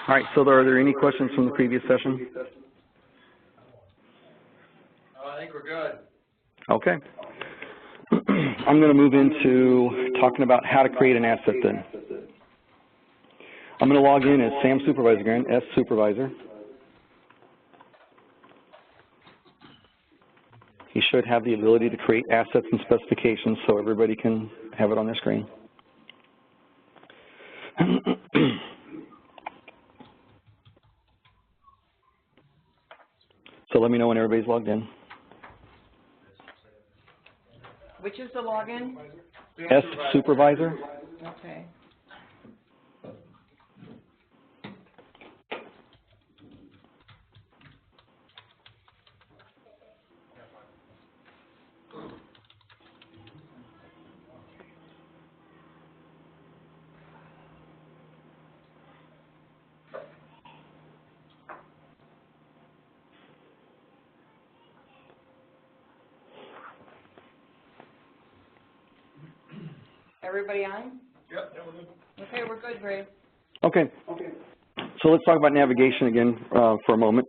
All right, so are there any questions from the previous session? I think we're good. Okay. I'm going to move into talking about how to create an asset then. I'm going to log in as Sam Supervisor again, S Supervisor. He should have the ability to create assets and specifications so everybody can have it on their screen. So let me know when everybody's logged in. Which is the login? S Supervisor. Okay. Everybody on? Yep, we're good. Okay, we're good, Ray. Okay. So let's talk about navigation again for a moment.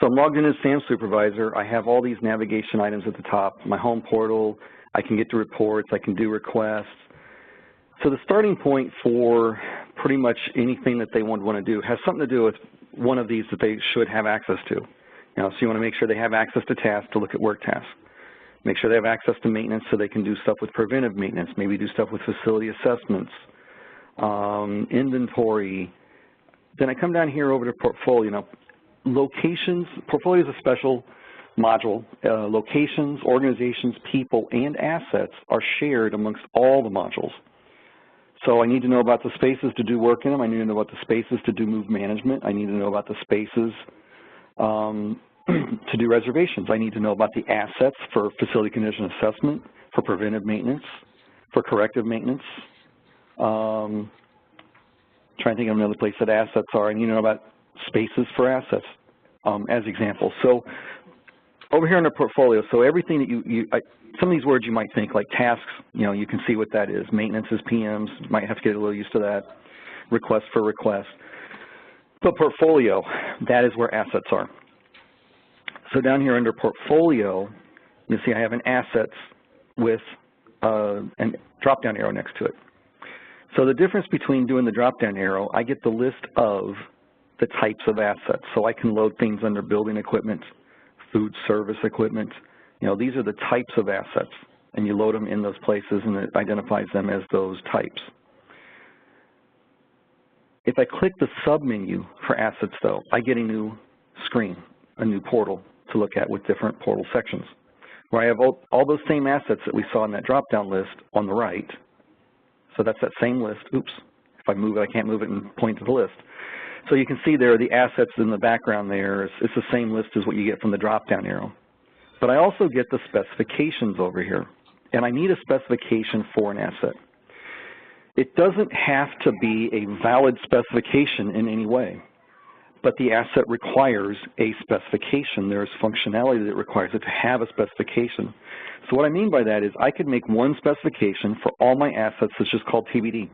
So I'm logged in as Sam Supervisor. I have all these navigation items at the top. My home portal, I can get to reports, I can do requests. So the starting point for pretty much anything that they want to do has something to do with one of these that they should have access to. So you want to make sure they have access to tasks to look at work tasks. Make sure they have access to maintenance so they can do stuff with preventive maintenance, maybe do stuff with facility assessments, inventory. Then I come down here over to portfolio. Locations, portfolio is a special module. Locations, organizations, people, and assets are shared amongst all the modules. So I need to know about the spaces to do work in them. I need to know about the spaces to do move management. I need to know about the spaces to do reservations. I need to know about the assets for facility condition assessment, for preventive maintenance, for corrective maintenance. Trying to think of another place that assets are. I need to know about spaces for assets as examples. So over here in the portfolio, so everything that some of these words you might think like tasks, you can see what that is. Maintenance is PMs, you might have to get a little used to that. Request for request. But portfolio, that is where assets are. So down here under portfolio, you see I have an assets with a drop-down arrow next to it. So the difference between doing the drop-down arrow, I get the list of the types of assets. So I can load things under building equipment, food service equipment. These are the types of assets, and you load them in those places, and it identifies them as those types. If I click the sub-menu for assets, though, I get a new screen, a new portal to look at with different portal sections, where I have all those same assets that we saw in that drop-down list on the right. So that's that same list. Oops, if I move it, I can't move it and point to the list. So you can see there are the assets in the background there. It's the same list as what you get from the drop-down arrow. But I also get the specifications over here, and I need a specification for an asset. It doesn't have to be a valid specification in any way, but the asset requires a specification. There is functionality that requires it to have a specification. So what I mean by that is I could make one specification for all my assets that's just called TBD.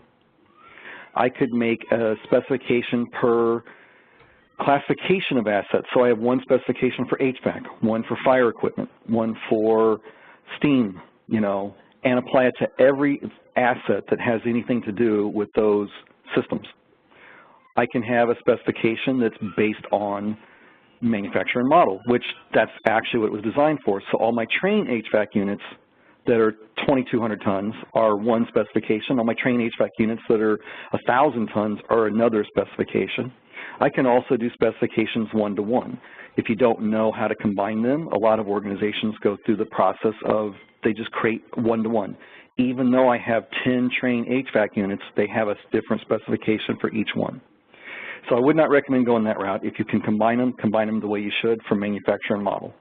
I could make a specification per classification of assets. So I have one specification for HVAC, one for fire equipment, one for steam, and apply it to every asset that has anything to do with those systems. I can have a specification that's based on manufacturer and model, which that's actually what it was designed for. So all my train HVAC units that are 2,200 tons are one specification. All my train HVAC units that are 1,000 tons are another specification. I can also do specifications one-to-one. If you don't know how to combine them, a lot of organizations go through the process of they just create one-to-one. Even though I have 10 train HVAC units, they have a different specification for each one. So I would not recommend going that route. If you can combine them the way you should for manufacturer and model.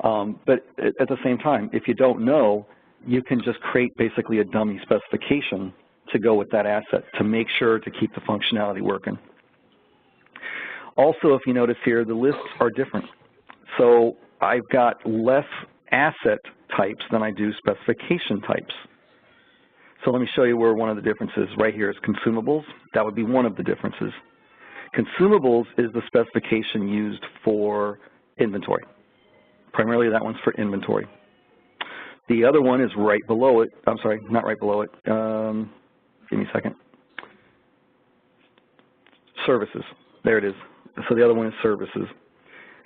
But at the same time, if you don't know, you can just create basically a dummy specification to go with that asset to make sure to keep the functionality working. Also, if you notice here, the lists are different. So I've got less asset types than I do specification types. So let me show you where one of the differences right here is consumables. That would be one of the differences. Consumables is the specification used for inventory. Primarily that one's for inventory. The other one is right below it. I'm sorry, not right below it. Give me a second. Services. There it is. So the other one is services.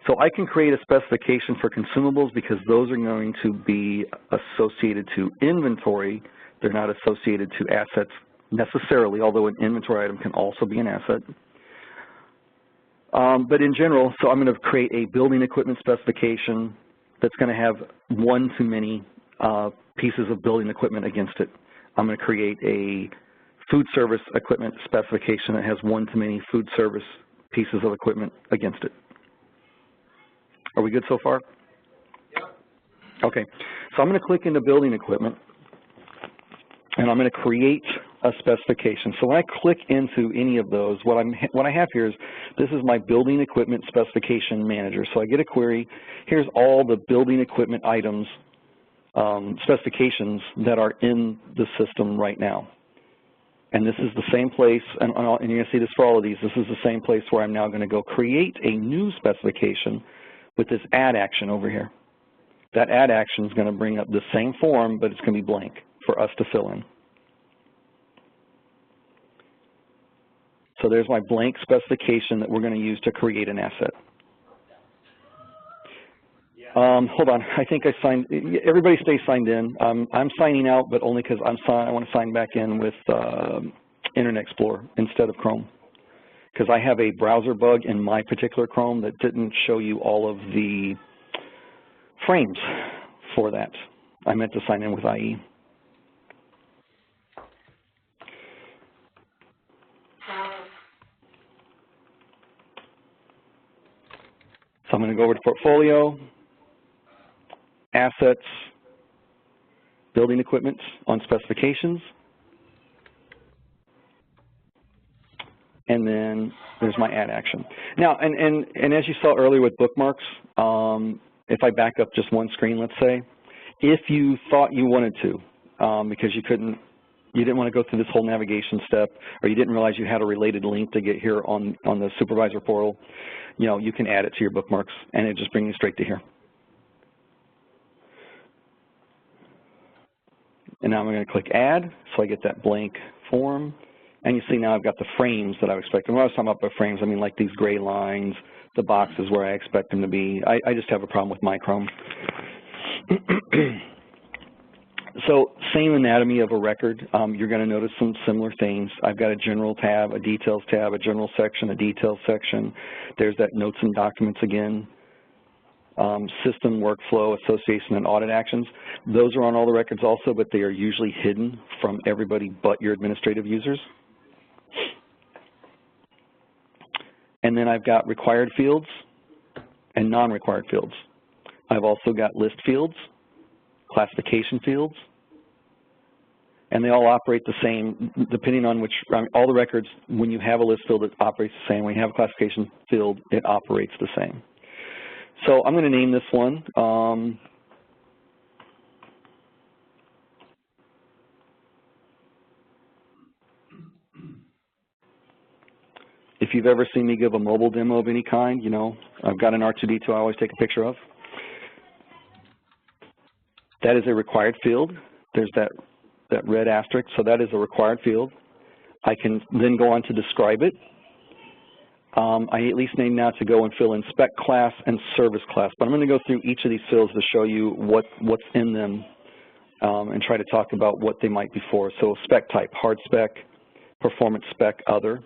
So I can create a specification for consumables because those are going to be associated to inventory. They're not associated to assets necessarily, although an inventory item can also be an asset. But in general, so I'm going to create a building equipment specification that's going to have one to many pieces of building equipment against it. I'm going to create a food service equipment specification that has one to many food service pieces of equipment against it. Are we good so far? Yep. Okay, so I'm going to click into building equipment, and I'm going to create a specification. So when I click into any of those, what I have here is, this is my building equipment specification manager. So I get a query, here's all the building equipment items, specifications that are in the system right now. And this is the same place, and you're going to see this for all of these, this is the same place where I'm now going to go create a new specification with this add action over here. That add action is going to bring up the same form, but it's going to be blank for us to fill in. So there's my blank specification that we're going to use to create an asset. Hold on, I think I signed, everybody stay signed in. I'm signing out, but only because I want to sign back in with Internet Explorer instead of Chrome. Because I have a browser bug in my particular Chrome that didn't show you all of the frames for that. I meant to sign in with IE. So I'm going to go over to Portfolio, Assets, Building Equipment on Specifications, and then there's my add action. Now, and as you saw earlier with bookmarks, if I back up just one screen, let's say, if you thought you wanted to, because you didn't want to go through this whole navigation step, or you didn't realize you had a related link to get here on the supervisor portal, you know, you can add it to your bookmarks, and it just brings you straight to here. And now I'm going to click Add, so I get that blank form. And you see now I've got the frames that I expect. And when I was talking about the frames, I mean like these gray lines, the boxes where I expect them to be. I just have a problem with my Chrome. So same anatomy of a record. You're going to notice some similar things. I've got a general tab, a details tab, a general section, a details section. There's that notes and documents again. System, workflow, association, and audit actions. Those are on all the records also, but they are usually hidden from everybody but your administrative users. And then I've got required fields and non-required fields. I've also got list fields, classification fields, and they all operate the same depending on which, all the records, when you have a list field, it operates the same. When you have a classification field, it operates the same. So I'm going to name this one. If you've ever seen me give a mobile demo of any kind, you know, I've got an R2D2 I always take a picture of. That is a required field. There's that red asterisk, so that is a required field. I can then go on to describe it. I at least need now to go and fill in spec class and service class, but I'm going to go through each of these fields to show you what's in them and try to talk about what they might be for. So spec type, hard spec, performance spec, other.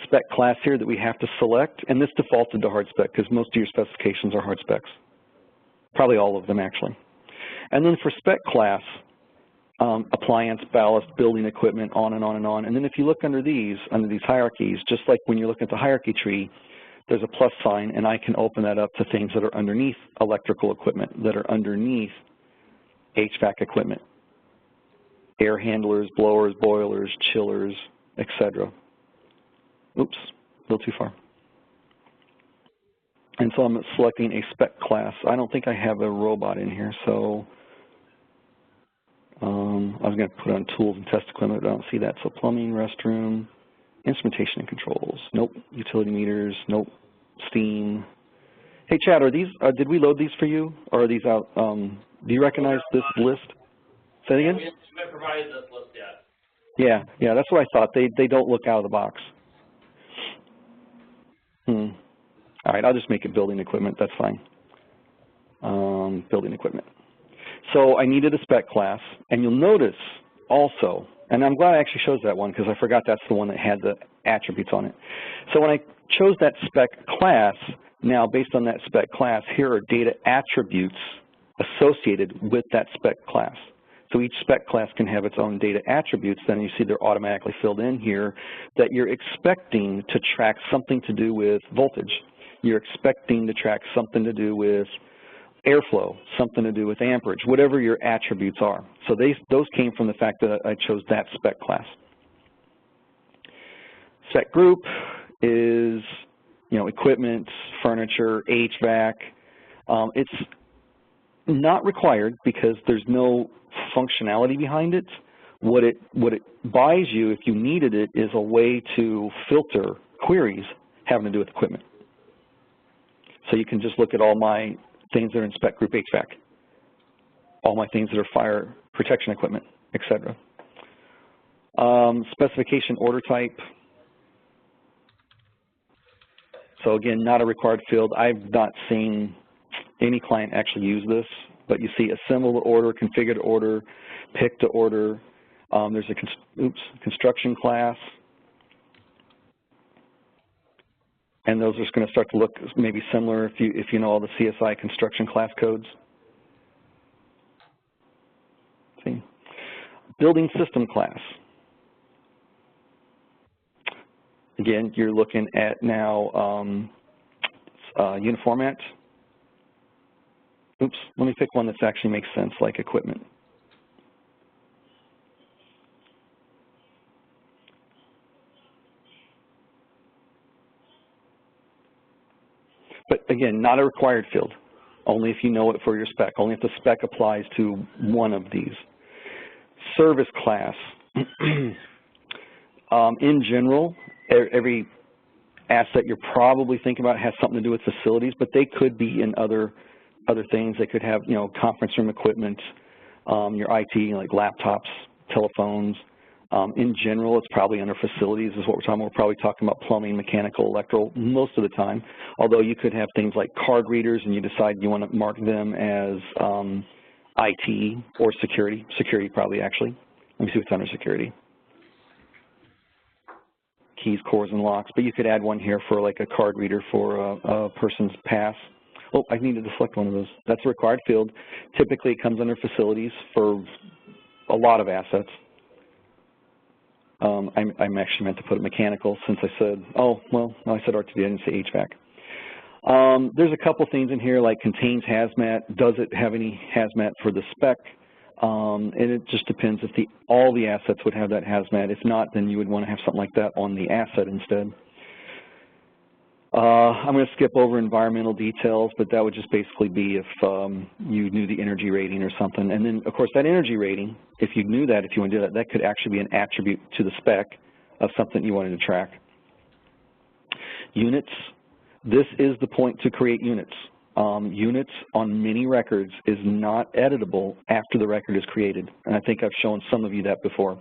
Spec class here that we have to select, and this defaulted to hard spec because most of your specifications are hard specs. Probably all of them actually. And then for spec class, appliance, ballast, building equipment, on and on and on. And then if you look under these hierarchies, just like when you look at the hierarchy tree, there's a plus sign, and I can open that up to things that are underneath electrical equipment, that are underneath HVAC equipment, air handlers, blowers, boilers, chillers, etc. Oops, a little too far. And so I'm selecting a spec class. I don't think I have a robot in here, so I was going to put on tools and test equipment, but I don't see that. So plumbing, restroom, Instrumentation and controls. Nope. Utility meters. Nope. Steam. Hey, Chad, are these, did we load these for you, or are these out, do you recognize this list? Say it again? We haven't provided this list yet. Yeah, that's what I thought. They don't look out of the box. All right, I'll just make it building equipment. That's fine. Building equipment. So I needed a spec class, and you'll notice also, and I'm glad it actually shows that one because I forgot that's the one that had the attributes on it. So when I chose that spec class, now based on that spec class, here are data attributes associated with that spec class. So each spec class can have its own data attributes. Then you see they're automatically filled in here that you're expecting to track something to do with voltage. You're expecting to track something to do with airflow, something to do with amperage, whatever your attributes are. So those came from the fact that I chose that spec class. Spec group is, equipment, furniture, HVAC. It's not required because there's no functionality behind it. What it buys you, if you needed it, is a way to filter queries having to do with equipment. So you can just look at all my things that are in spec group HVAC, all my things that are fire protection equipment, etc. Specification order type. So again, not a required field. I've not seen any client actually use this, but you see assemble to order, configure to order, pick to order. There's a construction class. And those are going to start to look maybe similar if you know all the CSI construction class codes. See, building system class. Again, you're looking at now uniformat. Oops, let me pick one that actually makes sense, like equipment. But again, not a required field, only if you know it for your spec, only if the spec applies to one of these. Service class. In general, every asset you're probably thinking about has something to do with facilities, but they could be in other things. They could have, conference room equipment, your IT, like laptops, telephones. In general, it's probably under facilities is what we're talking about. We're probably talking about plumbing, mechanical, electrical most of the time, although you could have things like card readers and you decide you want to mark them as IT or security. Security probably actually. Let me see what's under security. Keys, cores, and locks, but you could add one here for like a card reader for a person's pass. Oh, I needed to select one of those. That's a required field. Typically, it comes under facilities for a lot of assets. I'm actually meant to put it mechanical since I said, oh, well, no, I said RTD, I didn't say HVAC. There's a couple things in here like contains hazmat. Does it have any hazmat for the spec? And it just depends if all the assets would have that hazmat. If not, then you would want to have something like that on the asset instead. I'm going to skip over environmental details, but that would just basically be if you knew the energy rating or something. And then, of course, that energy rating, if you knew that, if you want to do that, that could actually be an attribute to the spec of something you wanted to track. Units. This is the point to create units. Units on many records is not editable after the record is created. And I think I've shown some of you that before.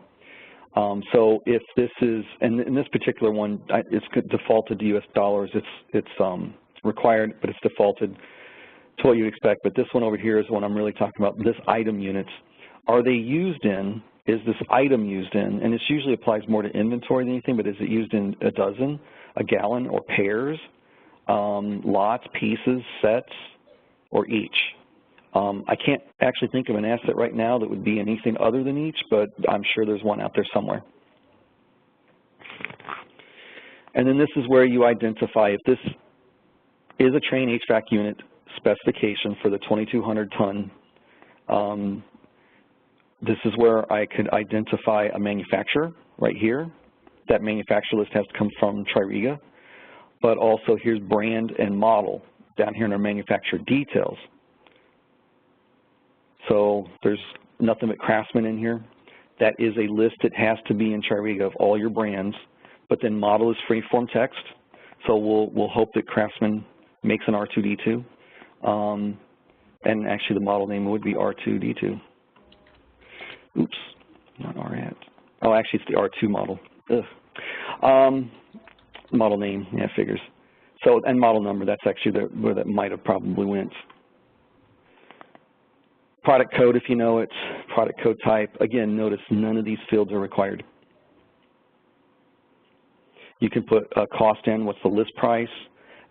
So if this is, and in this particular one, it's defaulted to US dollars. It's required, but it's defaulted to what you expect. But this one over here is what I'm really talking about, this item units. Are they used in, is this item used in, and this usually applies more to inventory than anything, but is it used in a dozen, a gallon, or pairs, lots, pieces, sets, or each? I can't actually think of an asset right now that would be anything other than each, but I'm sure there's one out there somewhere. And then this is where you identify if this is a Trane HVAC unit specification for the 2,200 ton. This is where I could identify a manufacturer right here. That manufacturer list has to come from Tririga, but also here's brand and model down here in our manufacturer details. So there's nothing but Craftsman in here. That is a list that has to be in Tririga of all your brands. but then model is free-form text. So we'll hope that Craftsman makes an R2D2. And actually the model name would be R2D2. Oops, not RAT. Oh, actually it's the R2 model. Ugh. Model name, yeah, figures. So, and model number, that's actually where that might have probably went. Product code, if you know it, product code type. Again, notice none of these fields are required. You can put a cost in, what's the list price,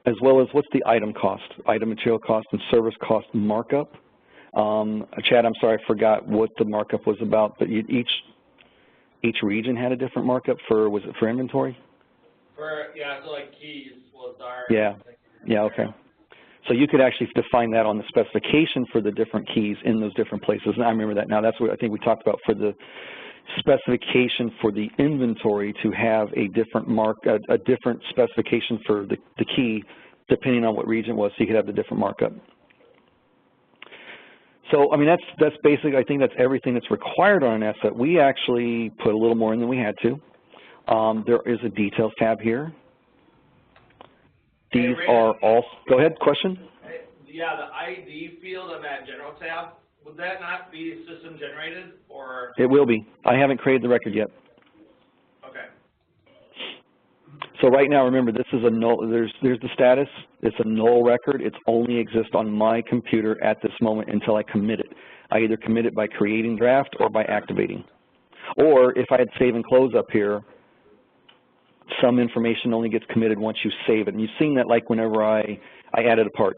as well as what's the item cost, item material cost and service cost markup. Chad, I'm sorry, I forgot what the markup was about, but each region had a different markup for, was it for inventory? Yeah, so like keys was our. Yeah, okay. So you could actually define that on the specification for the different keys in those different places. And I remember that now. That's what I think we talked about for the specification for the inventory to have a different a different specification for the key depending on what region it was, so you could have the different markup. So, I mean, that's basically, I think that's everything that's required on an asset. We actually put a little more in than we had to. There is a details tab here. These are all, go ahead, question? Yeah, the ID field on that general tab, would that not be system generated or? It will be. I haven't created the record yet. Okay. So right now, remember, this is a null, there's the status. It's a null record. It's only exists on my computer at this moment until I commit it. I either commit it by creating draft or by activating. Or if I had save and close up here, some information only gets committed once you save it. And you've seen that like whenever I added a part.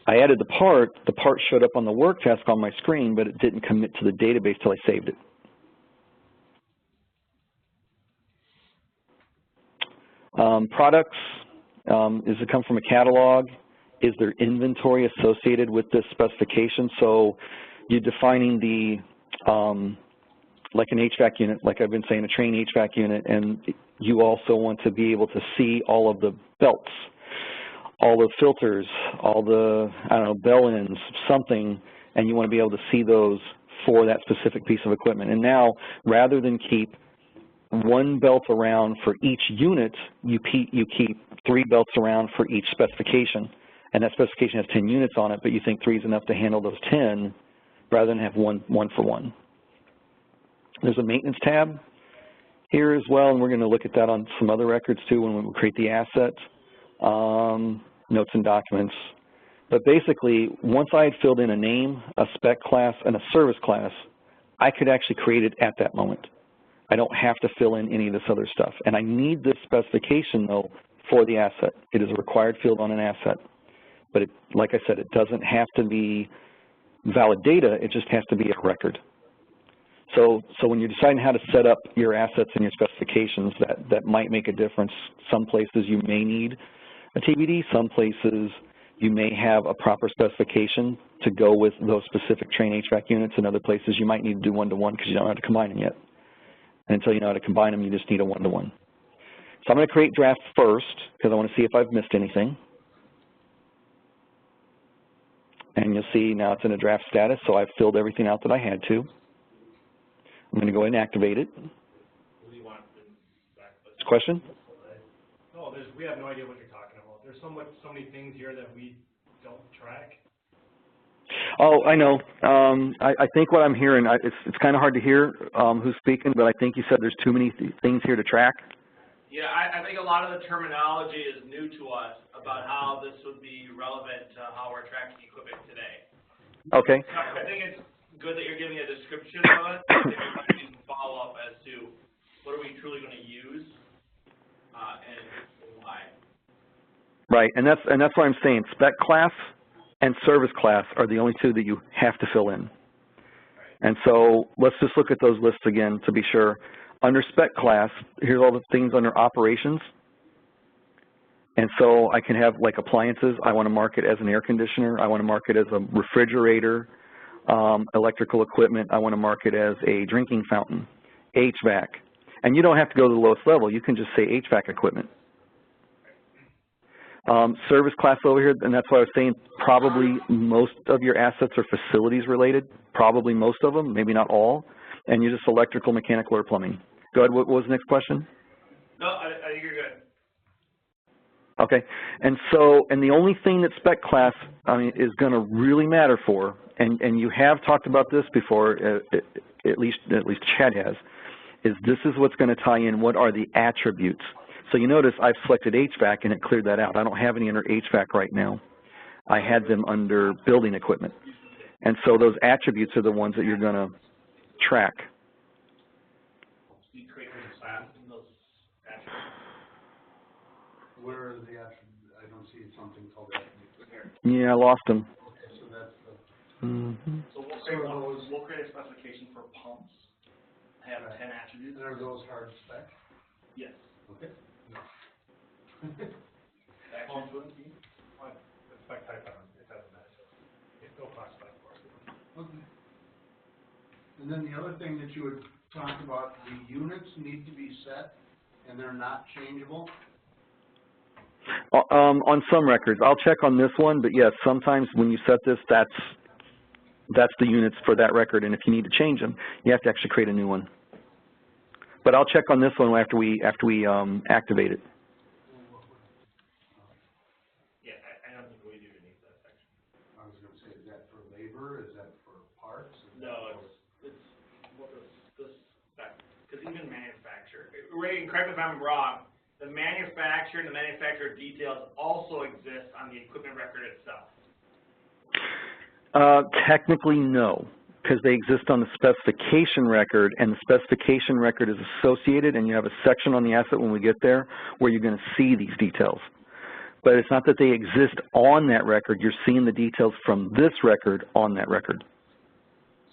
I added the part showed up on the work task on my screen, but it didn't commit to the database till I saved it. Products, does it come from a catalog? Is there inventory associated with this specification? So you're defining the, like an HVAC unit, like I've been saying, a Trane HVAC unit, and you also want to be able to see all of the belts, all the filters, all the, I don't know, bell ends, something, and you want to be able to see those for that specific piece of equipment. And now, rather than keep one belt around for each unit, you keep 3 belts around for each specification. And that specification has 10 units on it, but you think 3 is enough to handle those 10 rather than have one for one. There's a maintenance tab here as well, and we're going to look at that on some other records too when we create the asset, notes and documents. But basically, once I had filled in a name, a spec class, and a service class, I could actually create it at that moment. I don't have to fill in any of this other stuff. And I need this specification, though, for the asset. It is a required field on an asset. But it, like I said, it doesn't have to be valid data. It just has to be a record. So when you're deciding how to set up your assets and your specifications, that might make a difference. Some places you may need a TBD. Some places you may have a proper specification to go with those specific Trane HVAC units. And other places you might need to do one-to-one because you don't know how to combine them yet. And until you know how to combine them, you just need a one-to-one. So I'm going to create draft first because I want to see if I've missed anything. And you'll see now it's in a draft status, so I've filled everything out that I had to. I'm going to go ahead and activate it. Question? No, we have no idea what you're talking about. There's so many things here that we don't track. Oh, I know. I think what I'm hearing, it's kind of hard to hear who's speaking, but I think you said there's too many things here to track. Yeah, I think a lot of the terminology is new to us about how this would be relevant to how we're tracking equipment today. Okay. I think it's good that you're giving a description of it. I think we might need some follow-up as to what are we truly going to use and why. Right, and that's what I'm saying. Spec class and service class are the only 2 that you have to fill in. Right. And so let's just look at those lists again to be sure. Under spec class, here's all the things under operations. And so I can have like appliances. I want to mark it as an air conditioner. I want to mark it as a refrigerator. Electrical equipment, I want to mark it as a drinking fountain. HVAC. And you don't have to go to the lowest level. You can just say HVAC equipment. Service class over here, and that's why I was saying probably most of your assets are facilities related. Probably most of them, maybe not all. And you're just electrical, mechanical, or plumbing. Go ahead, what was the next question? No, I I think you're good. Okay, and so, and the only thing that spec class, I mean, is going to really matter for, and you have talked about this before, at least Chad has, is this is what's going to tie in what are the attributes. So you notice I've selected HVAC and it cleared that out. I don't have any under HVAC right now. I had them under building equipment. And so those attributes are the ones that you're going to track. You create those class and those attributes. Where are the attributes? I don't see something called attributes. Here. Yeah, I lost them. Okay, so that's the, So we'll create a specification for pumps, have 10 attributes. and are those hard spec? Yes. Okay. Pumps wouldn't be. The spec type, it doesn't matter. It's still classified for it. Okay. And then the other thing that you had talked about, the units need to be set and they're not changeable? On some records. I'll check on this one, but yes, sometimes when you set this, that's the units for that record, and if you need to change them, you have to actually create a new one. But I'll check on this one after we activate it. Yeah, I don't think we do need that section. I was gonna say, is that for labor, is that for parts? No, it's what this spec, because even manufacturer, Ray, correct me if I'm wrong, the manufacturer and the manufacturer details also exist on the equipment record itself. Technically, no, because they exist on the specification record, and the specification record is associated, and you have a section on the asset when we get there where you're going to see these details. But it's not that they exist on that record. You're seeing the details from this record on that record.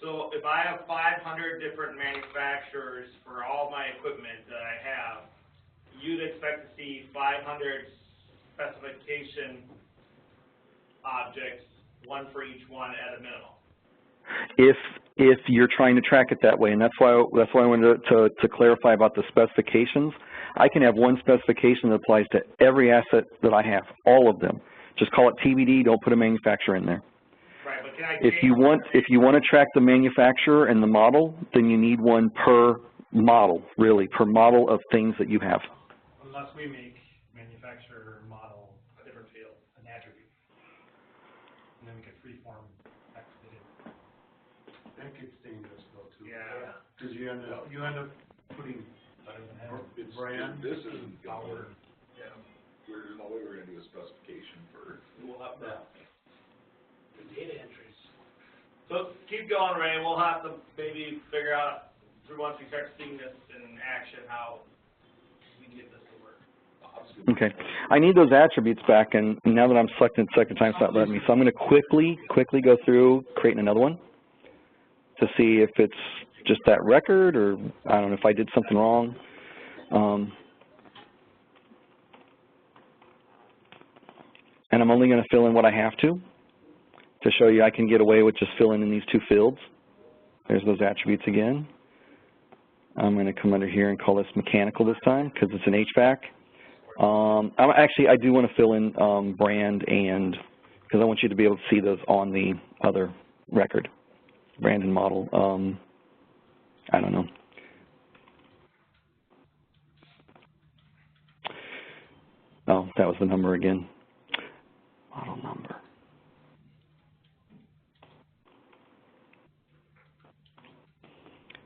So if I have 500 different manufacturers for all my equipment that I have, you'd expect to see 500 specification objects, one for each one at a minimum. If you're trying to track it that way, and that's why I wanted to clarify about the specifications. I can have one specification that applies to every asset that I have, all of them. Just call it TBD. Don't put a manufacturer in there. Right, but can I If you want to track the manufacturer and the model, then you need one per model, really, per model of things that you have. Unless we make manufacturer model a different field? an attribute. And then we could freeform text it in. That gets dangerous though too. Yeah. Cause you end up putting brand. This isn't our, yeah, there's no way we're gonna do a specification for. We'll have to. the data entries. So keep going, Ray. We'll have to maybe figure out once we start seeing this in action how we can get this to work. Okay. I need those attributes back, and now that I'm selecting the second time, it's not letting me. So I'm going to quickly go through creating another one to see if it's just that record, or I don't know if I did something wrong. And I'm only going to fill in what I have to show you I can get away with just filling in these two fields. There's those attributes again. I'm going to come under here and call this mechanical this time because it's an HVAC. I do want to fill in brand, and because I want you to be able to see those on the other record, brand and model. I don't know. Oh, that was the number again. Model number.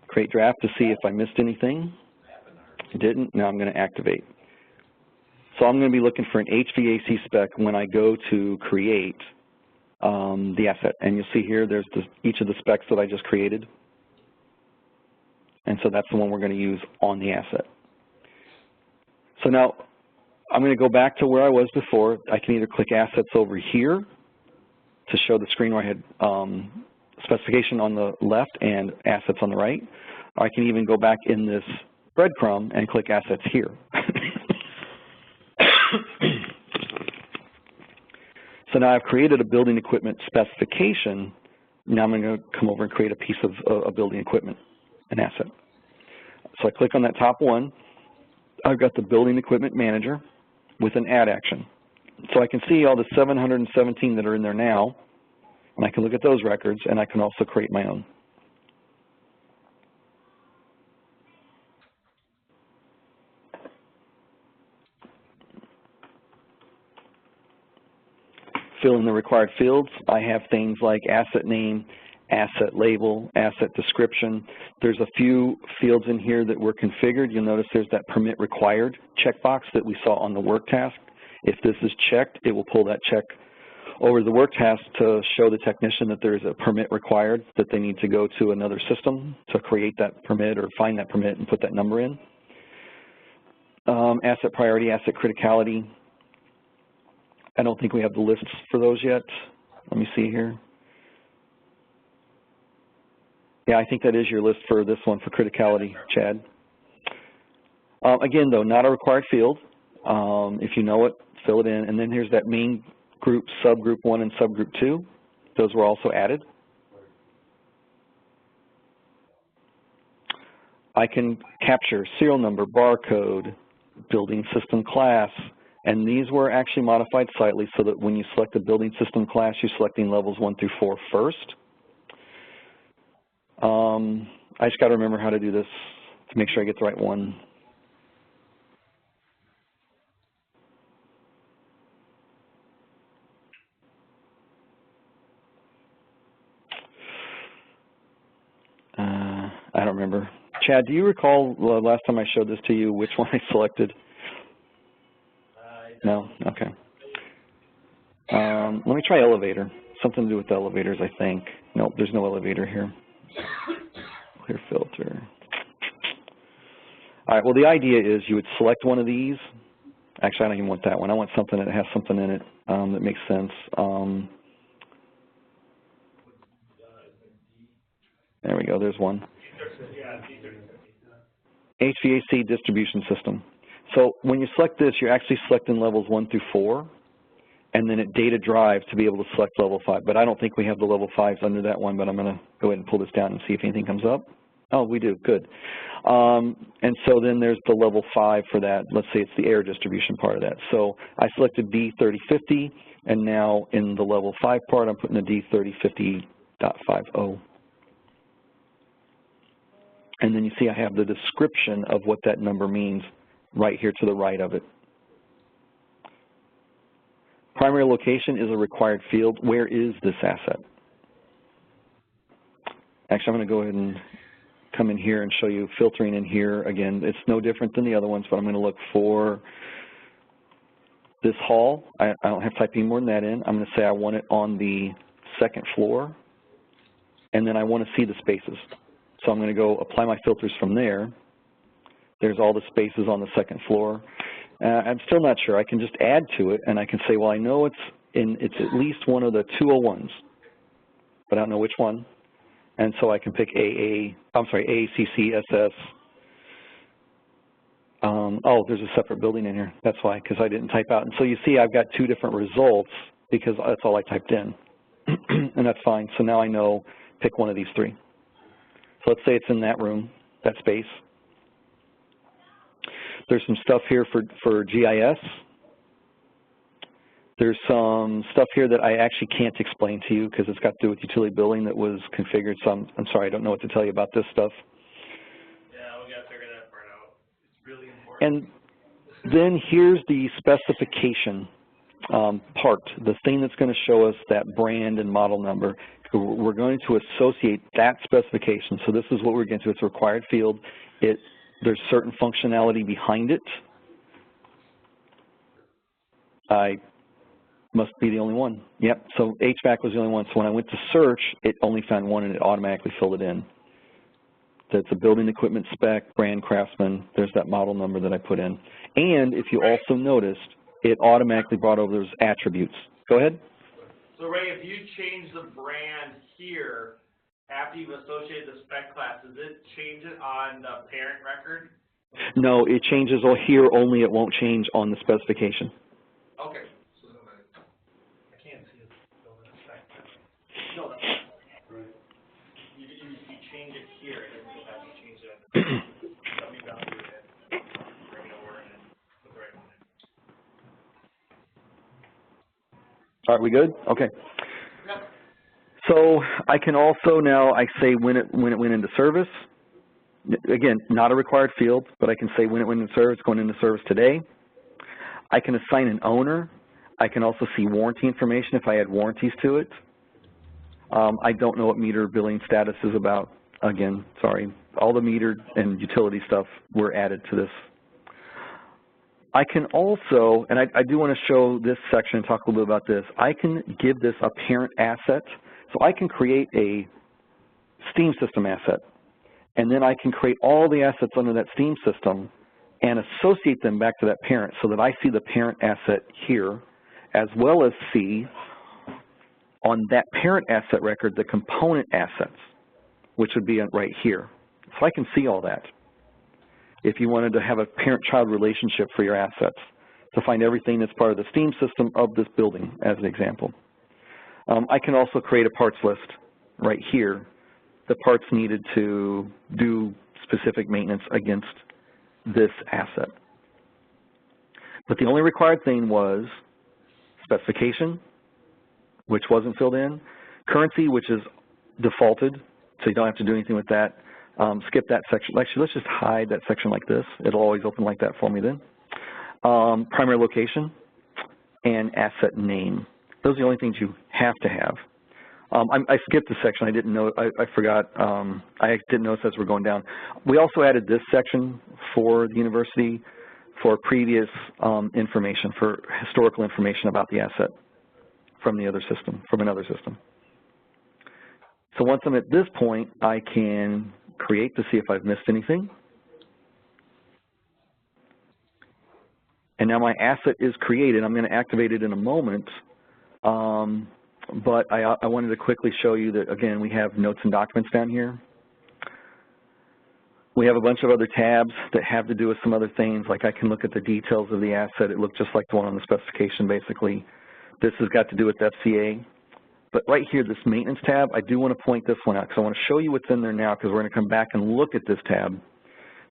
Create draft to see if I missed anything. I didn't. Now I'm going to activate. So I'm going to be looking for an HVAC spec when I go to create the asset. And you'll see here there's each of the specs that I just created. And so that's the one we're going to use on the asset. So now I'm going to go back to where I was before. I can either click assets over here to show the screen where I had specification on the left and assets on the right. Or I can even go back in this breadcrumb and click assets here. So now I've created a building equipment specification. Now I'm going to come over and create a piece of building equipment, an asset. So I click on that top one. I've got the building equipment manager with an add action. So I can see all the 717 that are in there now, and I can look at those records, and I can also create my own. fill in the required fields, I have things like asset name, asset label, asset description. There's a few fields in here that were configured. You'll notice there's that permit required checkbox that we saw on the work task. If this is checked, it will pull that check over the work task to show the technician that there is a permit required, that they need to go to another system to create that permit or find that permit and put that number in. Asset priority, asset criticality. I don't think we have the lists for those yet. Let me see here. Yeah, I think that is your list for this one for criticality, Chad. Again, though, not a required field. If you know it, fill it in. And then here's that main group, subgroup 1 and subgroup 2. Those were also added. I can capture serial number, barcode, building system class, and these were actually modified slightly so that when you select the building system class, you're selecting levels 1 through 4 first. I just got to remember how to do this to make sure I get the right one. I don't remember. Chad, do you recall the last time I showed this to you, which one I selected? No? Okay. Let me try elevator. Something to do with the elevators, I think. Nope, there's no elevator here. Clear filter. All right, well, the idea is you would select one of these. Actually, I don't even want that one. I want something that has something in it that makes sense. There we go, there's one. HVAC distribution system. So when you select this, you're actually selecting levels 1 through 4, and then it data drives to be able to select level 5. But I don't think we have the level 5s under that one, but I'm going to go ahead and pull this down and see if anything comes up. Oh, we do, good. And so then there's the level 5 for that. Let's say it's the air distribution part of that. So I selected D3050, and now in the level 5 part, I'm putting a D3050.50. And then you see I have the description of what that number means right here to the right of it. Primary location is a required field. Where is this asset? Actually, I'm going to go ahead and come in here and show you filtering in here. Again, it's no different than the other ones, but I'm going to look for this hall. I don't have to type any more than that in. I'm going to say I want it on the 2nd floor, and then I want to see the spaces. So I'm going to go apply my filters from there. There's all the spaces on the 2nd floor. I'm still not sure. I can just add to it, and I can say, well, I know it's at least one of the 201s, but I don't know which one. And so I can pick AACC, SS. Oh, there's a separate building in here. That's why, because I didn't type out. And so you see I've got 2 different results because that's all I typed in. And that's fine. So now I know, pick one of these 3. So let's say it's in that room, that space. There's some stuff here for GIS. There's some stuff here that I actually can't explain to you because it's got to do with utility billing that was configured. So I'm sorry, I don't know what to tell you about this stuff. Yeah, we got to figure that part out. It's really important. And then here's the specification part, the thing that's going to show us that brand and model number. We're going to associate that specification. So this is what we're getting to. It's a required field. There's certain functionality behind it. I must be the only one. Yep, so HVAC was the only one. So when I went to search, it only found one and it automatically filled it in. That's a building equipment spec, brand, Craftsman. There's that model number that I put in. And if you also noticed, it automatically brought over those attributes. Go ahead. So Ray, if you change the brand here, after you've associated the spec class, does it change it on the parent record? No, it changes here only. It won't change on the specification. Okay. I can't see it over the spec. No, that's right. You change it here, and then you'll have to change it on the dummy value and bring it over and then put the right one in. All right, we good? Okay. So I can also now, I say when it went into service. Again, not a required field, but I can say when it went into service, going into service today. I can assign an owner. I can also see warranty information if I add warranties to it. I don't know what meter billing status is about. Again, sorry. All the meter and utility stuff were added to this. I can also, and I do want to show this section and talk a little bit about this, I can give this a parent asset. So I can create a STEAM system asset, and then I can create all the assets under that STEAM system and associate them back to that parent so that I see the parent asset here, as well as see on that parent asset record the component assets, which would be right here. So I can see all that. If you wanted to have a parent-child relationship for your assets, to find everything that's part of the STEAM system of this building, as an example. I can also create a parts list right here, the parts needed to do specific maintenance against this asset. But the only required thing was specification, which wasn't filled in, currency, which is defaulted, so you don't have to do anything with that. Skip that section. Actually, let's just hide that section like this. It'll always open like that for me then. Primary location and asset name. Those are the only things you have to have. I skipped a section. I didn't know. I forgot. I didn't notice as we're going down. We also added this section for the university for previous information, for historical information about the asset from the other system, from another system. So once I'm at this point, I can create to see if I've missed anything. And now my asset is created. I'm going to activate it in a moment. But I wanted to quickly show you that, again, we have notes and documents down here. We have a bunch of other tabs that have to do with some other things, like I can look at the details of the asset. It looked just like the one on the specification, basically. This has got to do with FCA. But right here, this maintenance tab, I do want to point this one out because I want to show you what's in there now, because we're going to come back and look at this tab,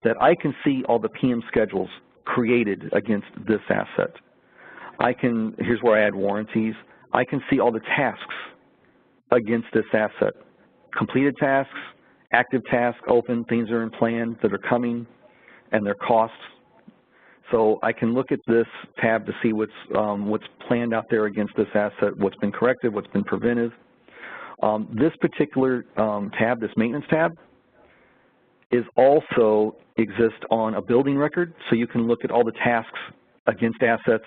that I can see all the PM schedules created against this asset. I can, here's where I add warranties. I can see all the tasks against this asset. Completed tasks, active tasks, open, things are in plan that are coming, and their costs. So I can look at this tab to see what's planned out there against this asset, what's been corrected, what's been preventive. This particular tab, this maintenance tab, is also exists on a building record, so you can look at all the tasks against assets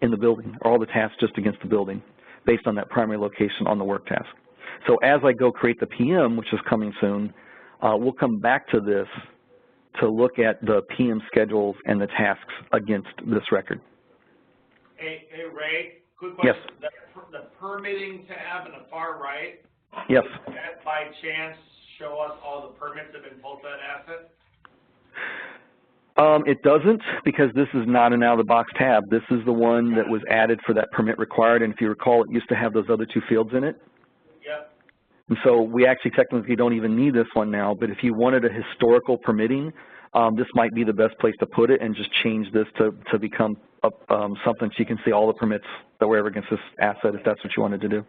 in the building, or all the tasks just against the building, based on that primary location on the work task. So as I go create the PM, which is coming soon, we'll come back to this to look at the PM schedules and the tasks against this record. Hey Ray, quick question. Yes. The permitting tab in the far right, Yes. does that by chance show us all the permits that have been pulled to that asset? It doesn't, because this is not an out-of-the-box tab. This is the one that was added for that permit required, and if you recall, it used to have those other two fields in it. Yep. And so we actually technically don't even need this one now, but if you wanted a historical permitting, this might be the best place to put it and just change this to become something so you can see all the permits that were ever against this asset if that's what you wanted to do.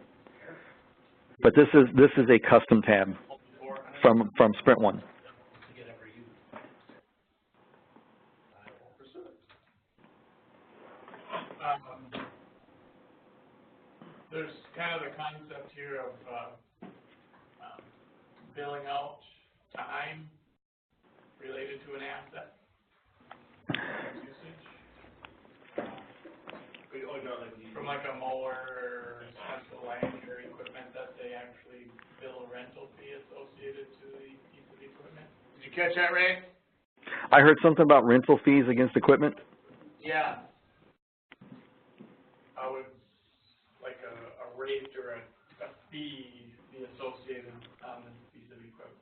But this is a custom tab from Sprint One. There's kind of the concept here of billing out time related to an asset usage. From like a mower, stencil lanyard equipment that they actually bill a rental fee associated to the piece of equipment. Did you catch that, Ray? I heard something about rental fees against equipment. Yeah. How would like a rate or a fee be associated on this piece of equipment?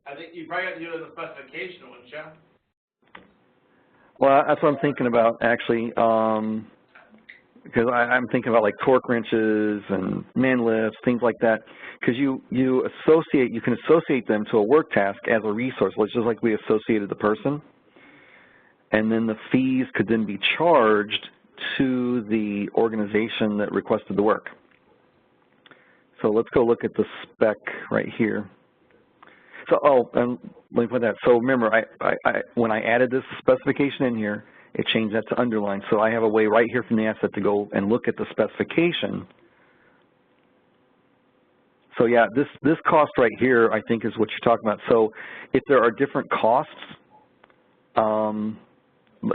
I think you probably have to do it in the specification, wouldn't you? Well, that's what I'm thinking about, actually, because I'm thinking about like torque wrenches and man lifts, things like that, because you can associate them to a work task as a resource, just like we associated the person, and then the fees could then be charged to the organization that requested the work. So let's go look at the spec right here. So, oh, and let me put that. So remember, when I added this specification in here, it changed that to underline. So I have a way right here from the asset to go and look at the specification. So yeah, this cost right here, I think, is what you're talking about. So if there are different costs,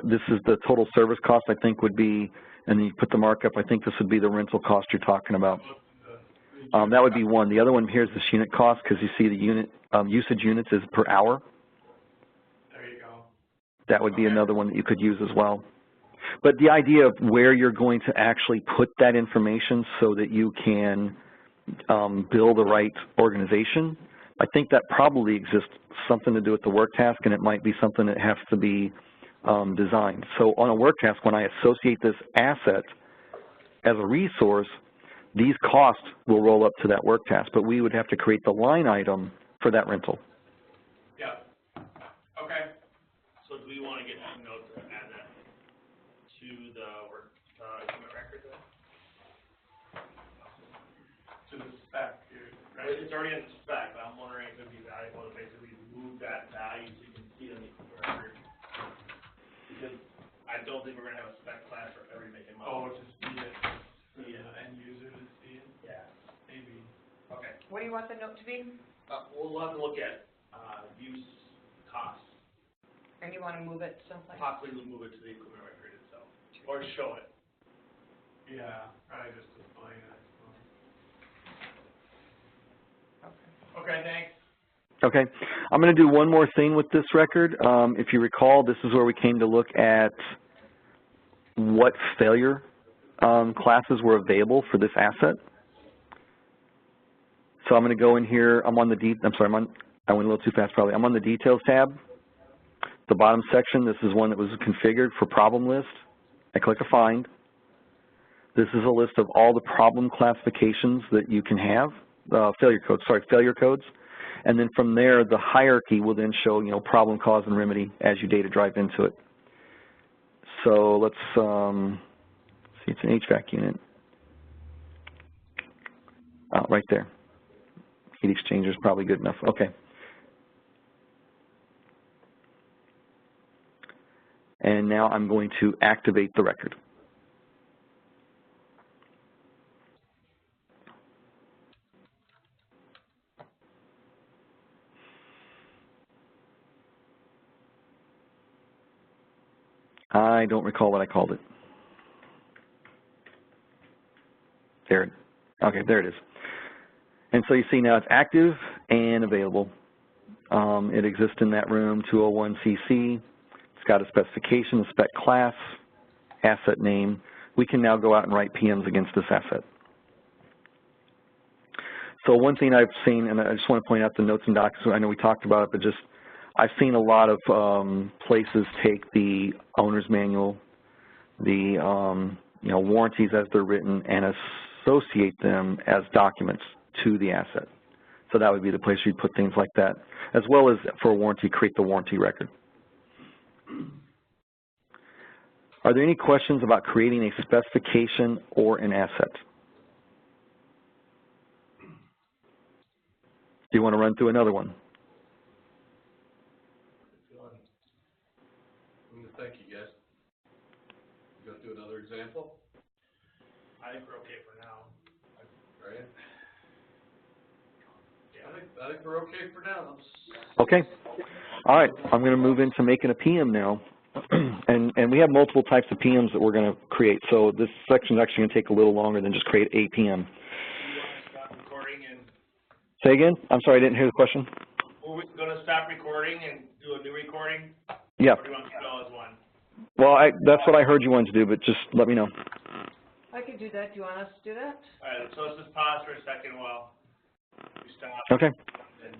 this is the total service cost, I think, would be, and then you put the markup, I think this would be the rental cost you're talking about. That would be one. The other one here is this unit cost, because you see the unit usage units is per hour. There you go. That would be another one that you could use as well. But the idea of where you're going to actually put that information so that you can build the right organization, I think that probably exists something to do with the work task, and it might be something that has to be designed. So on a work task, when I associate this asset as a resource, these costs will roll up to that work task, but we would have to create the line item for that rental. Yeah. Okay. So do we want to get some notes and add that to the work, equipment record then? To the spec, dude, Right, right? it's already in the spec, but I'm wondering if it'd be valuable to basically move that value so you can see it on the equipment record. Because I don't think we're gonna have a spec class for every make and Oh, model. to see it, for the end user to see it, Yeah. maybe. Okay. What do you want the note to be? We'll have to look at, use costs, And you wanna move it someplace? possibly we'll move it to the equipment record itself, or show it. Yeah, probably just displaying it, I suppose. Okay. Okay, thanks. Okay, I'm going to do one more thing with this record. If you recall, this is where we came to look at what failure classes were available for this asset. So I'm going to go in here. I'm on the I went a little too fast probably. I'm on the details tab. The bottom section, this is one that was configured for problem list. I click a find. This is a list of all the problem classifications that you can have, failure codes. And then from there, the hierarchy will then show, problem, cause, and remedy as you data drive into it. So let's see, it's an HVAC unit. Oh, right there. Heat exchanger is probably good enough. Okay. And now I'm going to activate the record. I don't recall what I called it. Okay, there it is. And so you see now it's active and available. It exists in that room, 201cc. It's got a specification, a spec class, asset name. We can now go out and write PMs against this asset. So one thing I've seen, and I just want to point out the notes and docs, I know we talked about it, but just I've seen a lot of places take the owner's manual, the warranties as they're written, and associate them as documents to the asset. So that would be the place you'd put things like that, as well as for a warranty, create the warranty record. Are there any questions about creating a specification or an asset? Do you want to run through another one? Thank you, guys. You gonna do another example? I think we're okay for now. Right? Yeah. I think we're okay for now. Okay. All right. I'm going to move into making a PM now. and we have multiple types of PMs that we're going to create. So this section is actually going to take a little longer than just create a PM. Do you want to stop recording and? Say again? I'm sorry, I didn't hear the question. We're going to stop recording and do a new recording? Yeah. Or do you want to keep it all as one? Well, that's what I heard you wanted to do, but just let me know. I could do that. Do you want us to do that? All right, so let's just pause for a second while we stop. Okay. And